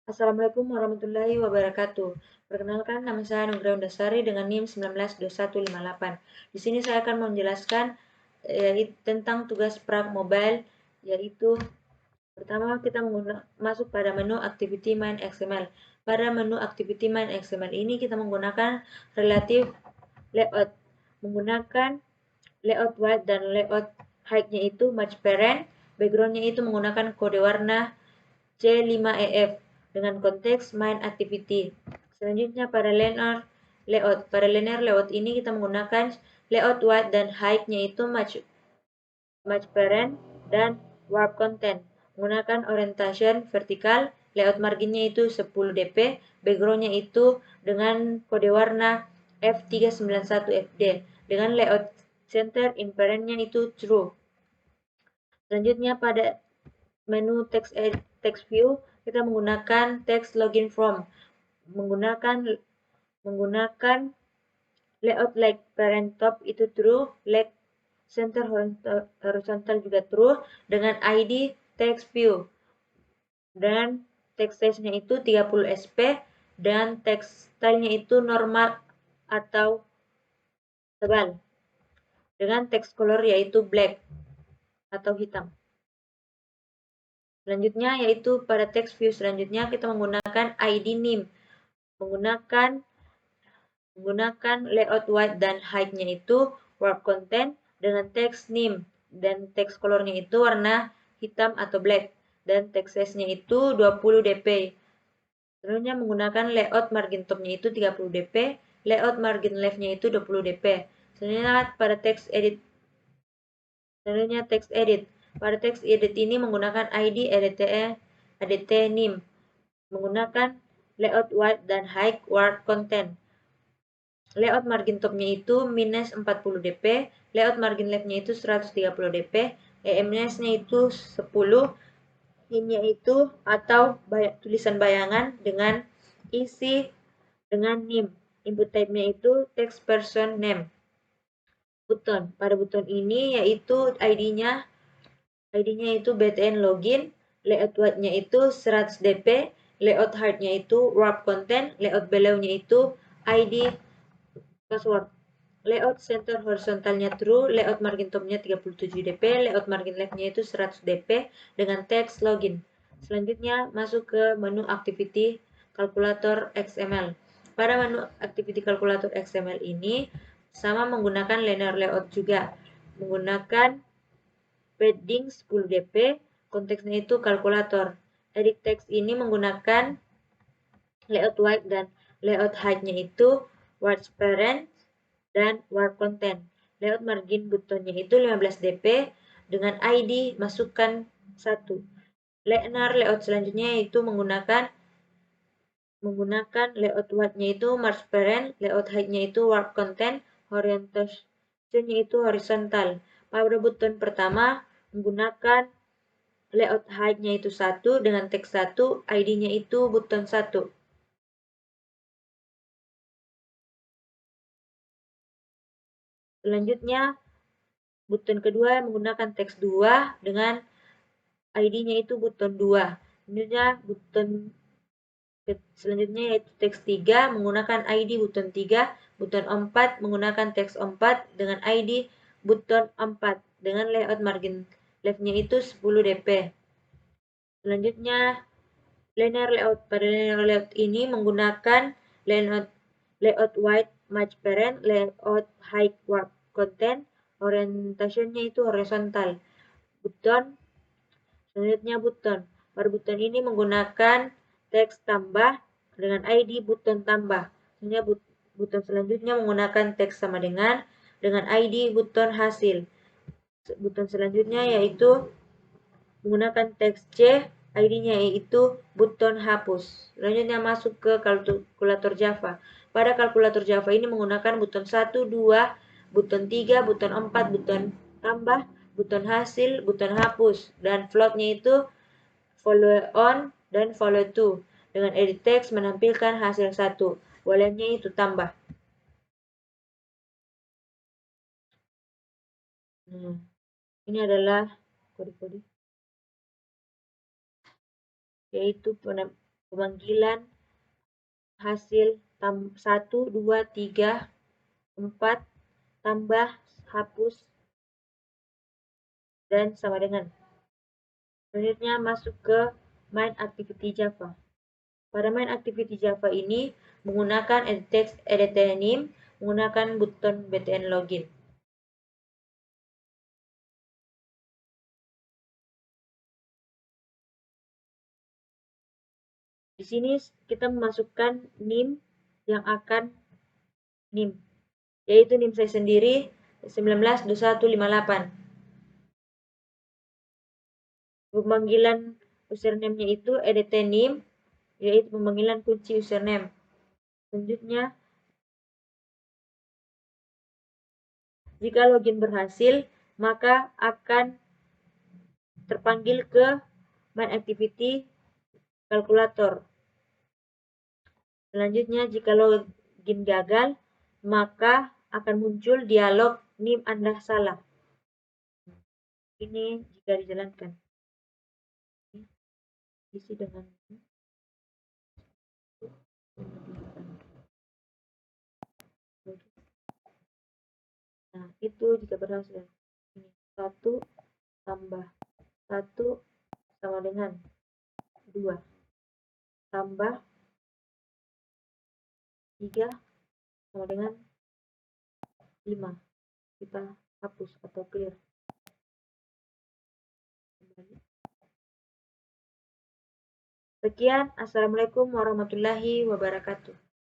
Assalamualaikum warahmatullahi wabarakatuh. Perkenalkan, nama saya Nugra Undasari dengan NIM 192158. Di sini saya akan menjelaskan tentang tugas Prac Mobile, yaitu pertama kita masuk pada menu Activity Main XML. Pada menu Activity Main XML ini kita menggunakan relative layout, menggunakan layout white dan layout height-nya itu match parent, background-nya itu menggunakan kode warna C5EF dengan konteks main activity. Selanjutnya pada linear layout. Pada linear layout ini kita menggunakan layout white dan height-nya itu match parent dan warp content. Menggunakan orientation vertikal, layout marginnya itu 10 dp, backgroundnya itu dengan kode warna F391FD dengan layout center in parent-nya itu true. Selanjutnya pada menu text view kita menggunakan text login from, menggunakan layout like parent top itu true, like center horizontal juga true dengan ID text view, dan text size-nya itu 30 sp dan text style-nya itu normal atau tebal dengan text color yaitu black atau hitam. Selanjutnya yaitu pada text view selanjutnya kita menggunakan ID name, menggunakan layout white dan height-nya itu warp content dengan text name dan text color-nya itu warna hitam atau black dan text size-nya itu 20 dp. Selanjutnya menggunakan layout margin top-nya itu 30 dp, layout margin left-nya itu 20 dp. Selanjutnya pada text edit. Pada text edit ini menggunakan ID edt name, menggunakan layout white dan height warp content. Layout margin top-nya itu minus 40 dp, layout margin left-nya itu 130 dp, EMS-nya itu 10, hint-nya itu atau tulisan bayangan dengan isi dengan name. Input type-nya itu text person name. Button. Pada button ini yaitu ID-nya itu btn login, layout white-nya itu 100 dp, layout height-nya itu warp content, layout below-nya itu ID password. Layout center horizontalnya true, layout margin top-nya 37 dp, layout margin left-nya itu 100 dp dengan text login. Selanjutnya masuk ke menu activity calculator XML. Pada menu activity calculator XML ini sama menggunakan linear layout juga, menggunakan padding 10 dp, konteksnya itu kalkulator. Edit text ini menggunakan layout white dan layout height-nya itu white parent dan warp content. Layout margin buttonnya itu 15 dp dengan ID masukkan 1. Linear layout selanjutnya itu menggunakan layout white-nya itu march parent, layout height-nya itu warp content, orientation-nya itu horizontal. Pada button pertama menggunakan layout height-nya itu 1 dengan teks 1, ID-nya itu button 1. Selanjutnya button kedua menggunakan teks 2 dengan ID-nya itu button 2. Selanjutnya yaitu teks 3 menggunakan ID button 3, button 4 menggunakan teks 4 dengan ID button 4 dengan layout margin left-nya itu 10 dp. Selanjutnya linear layout. Pada linear layout ini menggunakan layout white match parent, layout height warp content, orientationnya itu horizontal. Button. Selanjutnya button. Pada button ini menggunakan teks tambah dengan ID button tambah. Selanjutnya button selanjutnya menggunakan teks sama dengan ID button hasil. Button selanjutnya yaitu menggunakan teks C, ID-nya yaitu button hapus. Selanjutnya masuk ke kalkulator Java. Pada kalkulator Java ini menggunakan button 1, 2, button 3, button 4, button tambah, button hasil, button hapus, dan float-nya itu follow on dan follow to. Dengan edit text menampilkan hasil 1, boolean-nya itu tambah. Nah, ini adalah kode-kode, yaitu pemanggilan hasil 1, 2, 3, 4, tambah, hapus, dan sama dengan. Selanjutnya masuk ke main activity Java. Pada main activity Java ini menggunakan edit text, edit name, menggunakan button btn login. Di sini kita memasukkan NIM yang akan NIM, yaitu NIM saya sendiri 192158. Pemanggilan username-nya itu edit NIM, yaitu pemanggilan kunci username. Selanjutnya, jika login berhasil, maka akan terpanggil ke main activity kalkulator. Selanjutnya, jika login gagal, maka akan muncul dialog NIM Anda salah. Ini jika dijalankan. Isi dengan nah, itu jika berhasil. Ini 1 tambah 1 sama dengan 2 tambah 3 sama dengan 5. Kita hapus atau clear. Sekian, assalamualaikum warahmatullahi wabarakatuh.